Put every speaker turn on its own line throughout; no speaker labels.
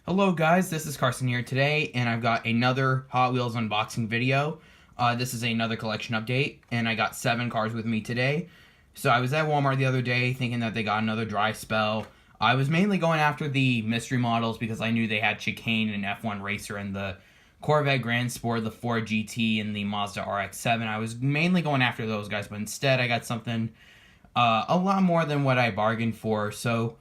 Hello guys, this is Carson here today, and I've got another Hot Wheels unboxing video. This is another collection update, and I got 7 cars with me today. So I was at Walmart the other day thinking that they got another dry spell. I was mainly going after the mystery models because I knew they had Chicane and F1 Racer and the Corvette Grand Sport, the Ford GT, and the Mazda RX-7. I was mainly going after those guys, but instead I got something a lot more than what I bargained for. So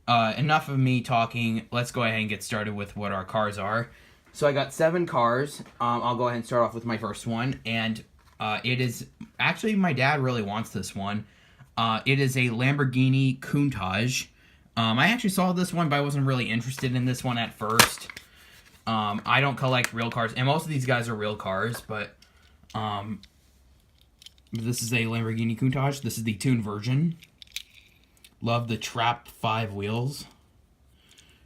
enough of me talking. Let's go ahead and get started with what our cars are. So I got 7 cars. I'll go ahead and start off with my first one, and it is actually my dad really wants this one. It is a Lamborghini Countach. I actually saw this one, but I wasn't really interested in this one at first. I don't collect real cars, and most of these guys are real cars, but this is a Lamborghini Countach. This is the Tooned version. Love the Trap 5 wheels.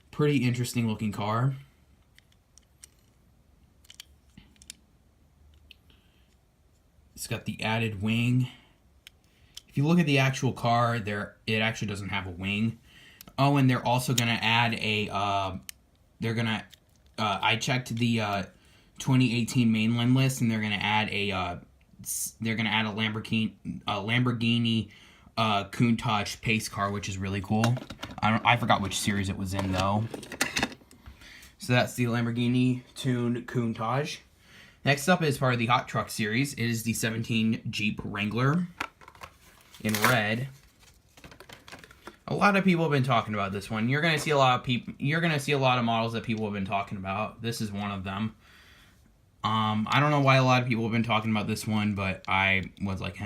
Pretty interesting looking car. It's got the added wing. If you look at the actual car, it actually doesn't have a wing. Oh, and they're also gonna add a. I checked the 2018 mainline list, and they're gonna add a. Lamborghini Countach pace car, which is really cool. I forgot which series it was in though. So that's the Lamborghini Tooned Countach. Next up is part of the Hot Truck series. It is the 17 Jeep Wrangler in red. A lot of people have been talking about this one. You're gonna see a lot of people. You're gonna see a lot of models that people have been talking about. This is one of them. I don't know why a lot of people have been talking about this one, but I was like,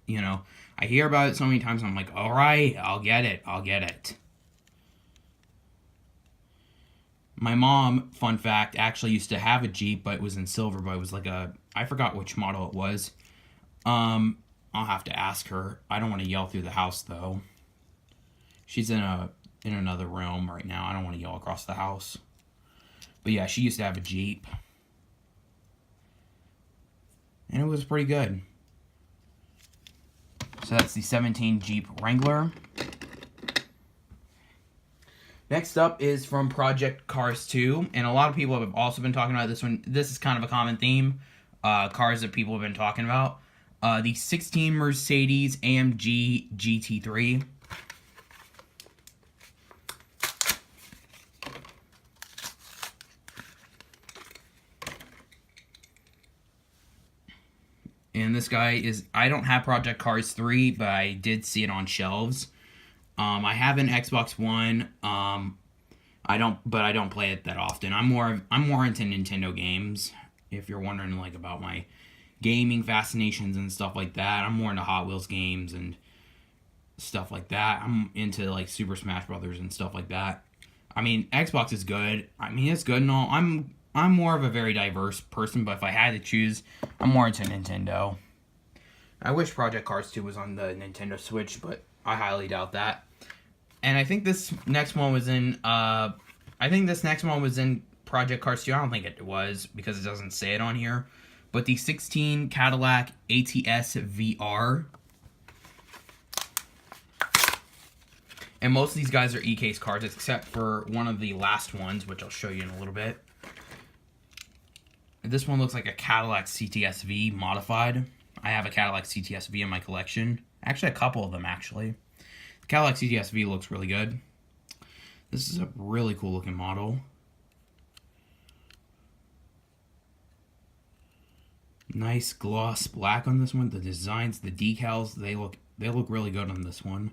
you know, I hear about it so many times. I'm like, all right, I'll get it. I'll get it. My mom, fun fact, actually used to have a Jeep, but it was in silver. But it was like I forgot which model it was. I'll have to ask her. I don't want to yell through the house though. She's in another room right now. I don't want to yell across the house. But yeah, she used to have a Jeep, and it was pretty good. So that's the 17 Jeep Wrangler. Next up is from Project Cars 2, and a lot of people have also been talking about this one. This is kind of a common theme, cars that people have been talking about. The 16 Mercedes AMG GT3. And this guy is, I don't have Project Cars 3, but I did see it on shelves. I have an Xbox One. I don't play it that often. I'm more into Nintendo games. If you're wondering like about my gaming fascinations and stuff like that, I'm more into Hot Wheels games and stuff like that. I'm into like Super Smash Brothers and stuff like that. I mean, Xbox is good. I mean, it's good and all. I'm more of a very diverse person, but if I had to choose, I'm more into Nintendo. I wish Project Cars 2 was on the Nintendo Switch, but I highly doubt that. And I think this next one was in Project Cars 2. I don't think it was because it doesn't say it on here. But the 16 Cadillac ATS VR. And most of these guys are E-Case cars, except for one of the last ones, which I'll show you in a little bit. This one looks like a Cadillac CTS-V modified. I have a Cadillac CTS-V in my collection. Actually, a couple of them, actually. The Cadillac CTS-V looks really good. This is a really cool looking model. Nice gloss black on this one. The designs, the decals, they look really good on this one.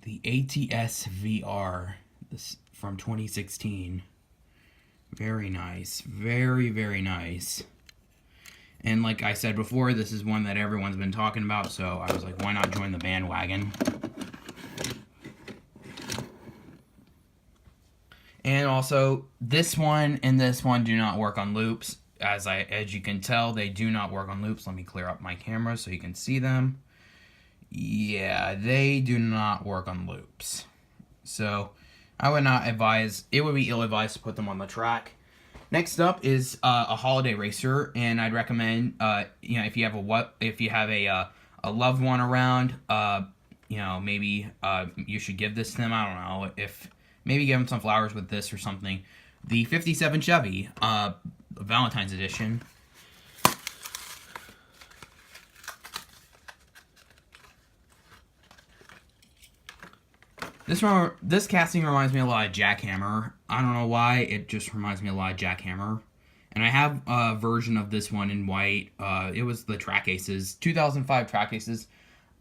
The ATS VR, this from 2016. Very nice. Very, very nice. And like I said before, this is one that everyone's been talking about, so I was like, why not join the bandwagon? And also, this one and this one do not work on loops. As you can tell, they do not work on loops. Let me clear up my camera so you can see them. Yeah, they do not work on loops. So I would not advise, it would be ill-advised to put them on the track. Next up is a holiday racer, and I'd recommend, if you have a loved one around, you know, maybe you should give this to them. I don't know. If maybe give them some flowers with this or something. The 57 Chevy, Valentine's edition. This casting reminds me a lot of Jackhammer. I don't know why, it just reminds me a lot of Jackhammer. And I have a version of this one in white. It was the Track Aces, 2005 Track Aces.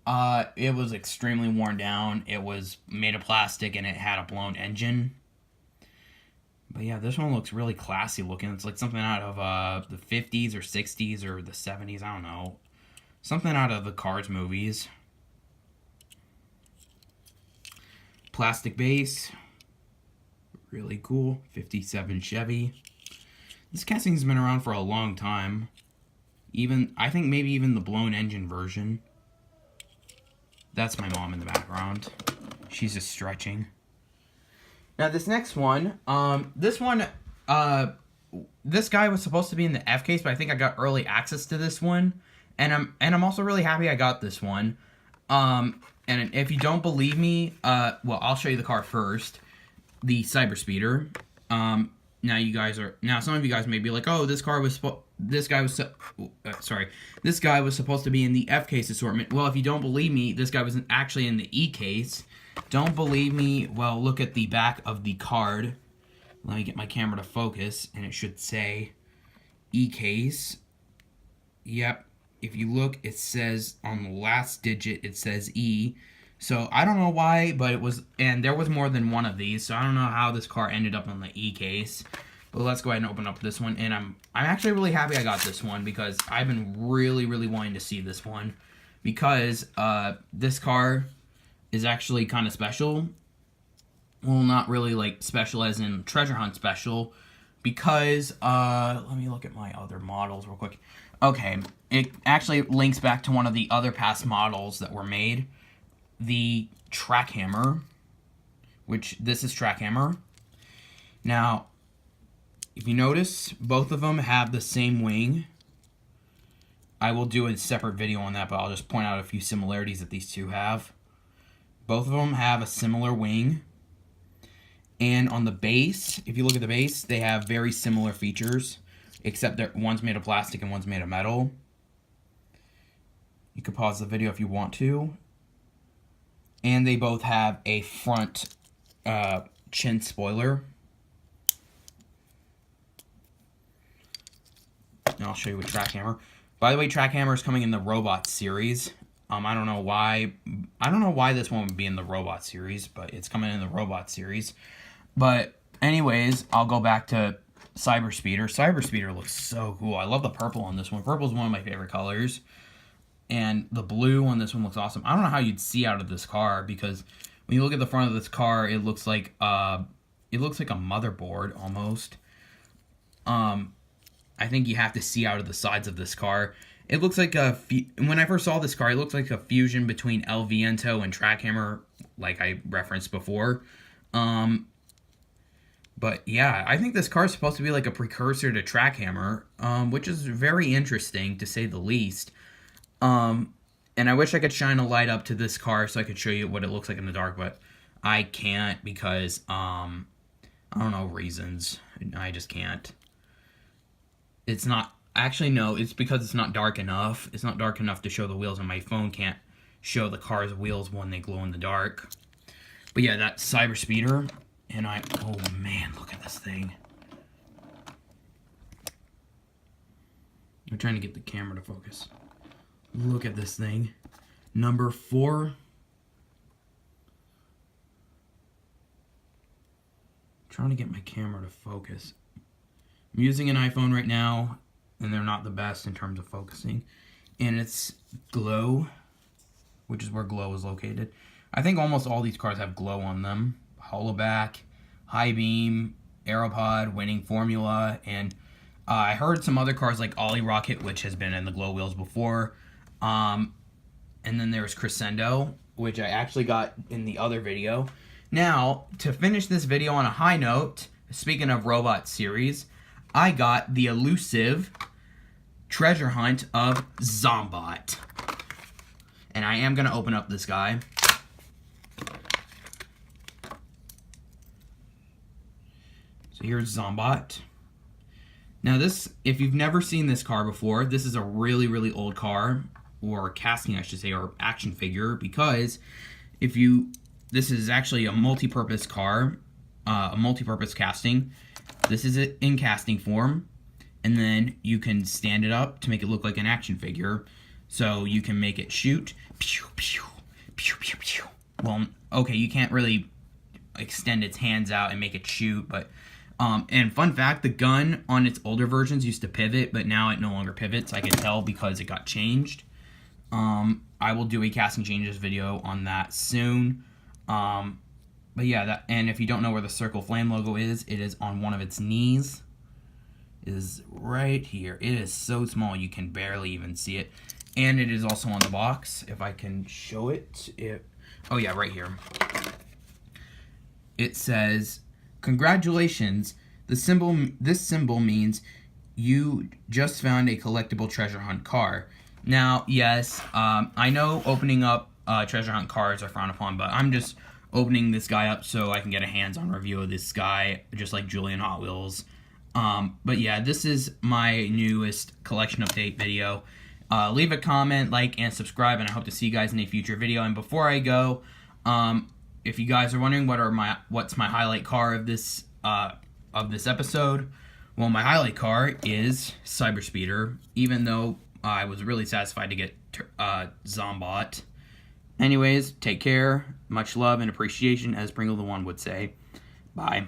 It was extremely worn down. It was made of plastic and it had a blown engine. But yeah, this one looks really classy looking. It's like something out of the 50s or 60s or the 70s. I don't know. Something out of the Cars movies. Plastic base. Really cool. 57 Chevy. This casting's been around for a long time. I think maybe even the blown engine version. That's my mom in the background. She's just stretching. Now this next one, this guy was supposed to be in the F case, but I think I got early access to this one, and I'm also really happy I got this one. And if you don't believe me, well, I'll show you the car first. The Cyber Speeder. Now some of you guys may be like, oh, this guy was supposed to be in the F case assortment. Well, if you don't believe me, this guy was actually in the E case. Don't believe me? Well, look at the back of the card. Let me get my camera to focus, and it should say E case. Yep. If you look, it says on the last digit, it says E. So I don't know why, but it was, and there was more than one of these, so I don't know how this car ended up on the E case. But let's go ahead and open up this one, and I'm actually really happy I got this one because I've been really, really wanting to see this one because this car is actually kind of special. Well, not really like special as in treasure hunt special, because let me look at my other models real quick. Okay, it actually links back to one of the other past models that were made, the Track Hammer, which this is Track Hammer. Now, if you notice, both of them have the same wing. I will do a separate video on that, but I'll just point out a few similarities that these two have. Both of them have a similar wing. And on the base, if you look at the base, they have very similar features, except that one's made of plastic and one's made of metal. You can pause the video if you want to. And they both have a front chin spoiler. And I'll show you with Track Hammer. By the way, Track Hammer is coming in the Robot series. I don't know why this one would be in the Robot series, but it's coming in the Robot series. But anyways, I'll go back to Cyber Speeder. Cyber Speeder looks so cool. I love the purple on this one. Purple is one of my favorite colors. And the blue on this one looks awesome. I don't know how you'd see out of this car, because when you look at the front of this car, it looks like a motherboard almost. I think you have to see out of the sides of this car. It looks like when I first saw this car, it looks like a fusion between El Viento and Track Hammer, like I referenced before. But yeah, I think this car is supposed to be like a precursor to Track Hammer, which is very interesting to say the least. And I wish I could shine a light up to this car so I could show you what it looks like in the dark, but I can't because, I don't know, reasons. I just can't. It's not, actually no, it's because it's not dark enough. It's not dark enough to show the wheels, and my phone can't show the car's wheels when they glow in the dark. But yeah, that Cyber Speeder, and oh man, look at this thing. I'm trying to get the camera to focus. Look at this thing. Number 4. Trying to get my camera to focus. I'm using an iPhone right now, and they're not the best in terms of focusing. And it's glow, which is where glow is located. I think almost all these cars have glow on them. Holoback, high beam, Aeropod, winning formula, and I heard some other cars like Ollie Rocket, which has been in the glow wheels before. And then there's Crescendo, which I actually got in the other video. Now, to finish this video on a high note, speaking of Robot series, I got the elusive treasure hunt of Zombot. And I am going to open up this guy. So here's Zombot. Now this, if you've never seen this car before, this is a really, really old car, or casting I should say, or action figure, because this is actually a multi-purpose car, a multi-purpose casting. This is it in casting form, and then you can stand it up to make it look like an action figure. So you can make it shoot, pew, pew, pew, pew, pew. Well, okay, you can't really extend its hands out and make it shoot, but and fun fact, the gun on its older versions used to pivot, but now it no longer pivots. I can tell because it got changed. I will do a casting changes video on that soon. But yeah, and if you don't know where the Circle Flame logo is, it is on one of its knees. It is right here. It is so small you can barely even see it. And it is also on the box. If I can show it. Oh yeah, right here. It says, "Congratulations. This symbol means you just found a collectible treasure hunt car." Now, yes, I know opening up treasure hunt cars are frowned upon, but I'm just opening this guy up so I can get a hands-on review of this guy, just like Julian Hot Wheels. But yeah, this is my newest collection update video. Leave a comment, like, and subscribe, and I hope to see you guys in a future video. And before I go, if you guys are wondering what's my highlight car of this episode, well, my highlight car is Cyberspeeder, even though I was really satisfied to get Zombot. Anyways, take care, much love and appreciation, as Pringle the One would say. Bye.